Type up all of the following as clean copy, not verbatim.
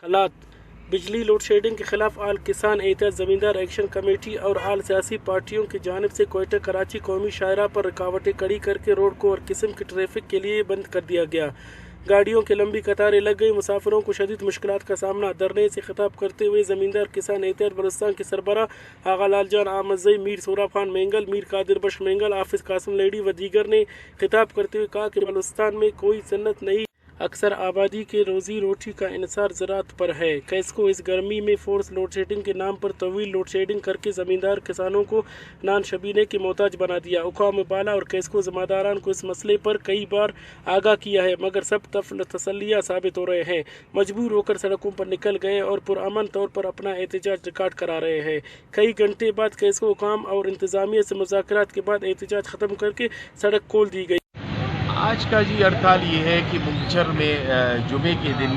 हालात। बिजली load shedding के खिलाफ आल किसान एहतियात जमींदार एक्शन कमेटी और आल सियासी पार्टियों की जानिब से कोयटा कराची कौमी शाहराह पर रुकावटें खड़ी करके रोड को हर किस्म की ट्रैफिक के लिए बंद कर दिया गया। गाड़ियों की लंबी कतारें लग गई। मुसाफिरों को शदीद मुश्किलात का सामना। धरने से खिताब करते हुए जमींदार किसान एहतियात बलूचिस्तान के सरबराह आगा लालजान आमदज़ई, मीर सोरा खान मेंगल, मीर कादिर बख्श मेंगल, हाफिज कासिम लेडी व दीगर ने खिताब करते हुए कहा कि बलूचिस्तान में कोई सन्नत नहीं, अक्सर आबादी के रोजी रोटी का इन्हिसार ज़राअत पर है। कैसको इस गर्मी में फोर्स लोड शेडिंग के नाम पर तवील लोड शेडिंग करके ज़मींदार किसानों को नान शबीने के मोहताज बना दिया। हुकाम बाला और कैसको ज़िम्मेदारान को इस मसले पर कई बार आगाह किया है, मगर सब तसल्लिया साबित हो रहे हैं। मजबूर होकर सड़कों पर निकल गए और पुरअमन तौर पर अपना एहतजाज रिकॉर्ड करा रहे हैं। कई घंटे बाद कैसको हुकाम और इंतज़ामिया से मुज़ाकरात के बाद एहतजाज ख़त्म करके सड़क खोल दी गई। आज का जी हड़ताल ये है कि मुंगचर में जुमे के दिन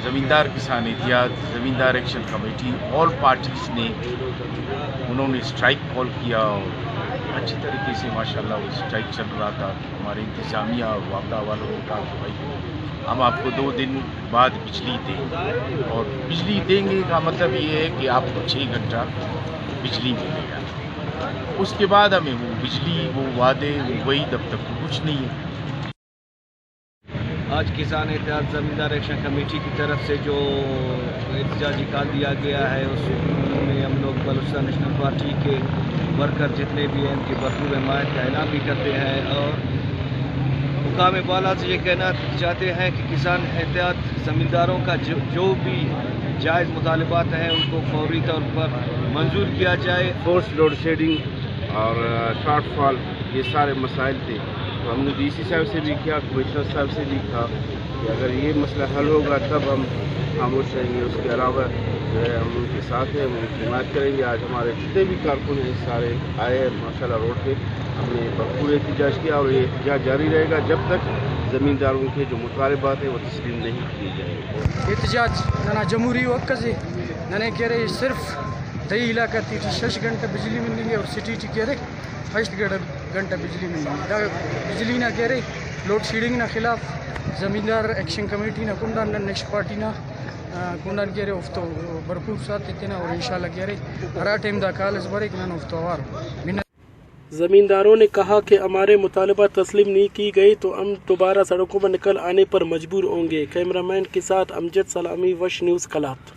ज़मींदार किसान एहतियात, ज़मींदार एक्शन कमेटी, ऑल पार्टीज़ ने उन्होंने स्ट्राइक कॉल किया और अच्छी तरीके से माशाल्लाह वो स्ट्राइक चल रहा था। हमारे इंतज़ामिया और वापडा वालों ने कहा कि भाई हम आपको 2 दिन बाद बिजली देंगे, और बिजली देंगे का मतलब ये है कि आपको 6 घंटा बिजली मिलेगा। उसके बाद हमें वो बिजली, वो वादे, वो वही तब तक कुछ नहीं है। आज किसान एहतियात ज़मींदार एक्शन कमेटी की तरफ से जो एहतजाज निकाल दिया गया है, उसमें हम लोग बलूचिस्तान नेशनल पार्टी के वर्कर जितने भी हैं उनकी भरपूर हिमायत का ऐलान भी करते हैं, और हुकाम बाला से ये कहना चाहते हैं कि किसान एहतियात ज़मींदारों का जो भी जायज़ मुतालबात हैं उनको फौरी तौर पर मंजूर किया जाए। फोर्स लोड शेडिंग और शॉर्टफॉल ये सारे मसाइल थे, तो हमने डीसी साहब से भी किया, कमिश्नर साहब से भी कहा कि अगर ये मसला हल होगा तब हम खामोश रहेंगे, उसके अलावा जो है हम उनके साथ हैं, हम उनकी हिमायत करेंगे। आज हमारे जितने भी कारकुन हैं सारे आए हैं माशाल्लाह रोड पे, हमने भरपूर एहतजाज किया और ये एहतजाज जारी रहेगा जब तक ज़मींदारों के जो मुतालबात हैं वो तस्लीम नहीं किए जाएंगे। एहतजाज ना जमहूरी वक्त से नने कह रहे सिर्फ दही इलाका थी 6 घंटे बिजली मिलेंगे और सिटी कह रहे 8 घंटा बिजली मिलेंगे। बिजली ना कह रहे लोड शेडिंग ना खिलाफ ज़मींदार एक्शन कमेटी ना कुंडा नेक्स्ट पार्टी ना कुंडा कह रहे उफ्तो भरपूर साथ देते ना, और इंशाल्लाह कह रहे हरा टाइम दा काल इस बारे ना उफ्तवार। ज़मींदारों ने कहा कि हमारे मुतालबा तस्लीम नहीं की गई तो हम दोबारा सड़कों पर निकल आने पर मजबूर होंगे। कैमरामैन के साथ अमजद सलामी, वश न्यूज़ कलात।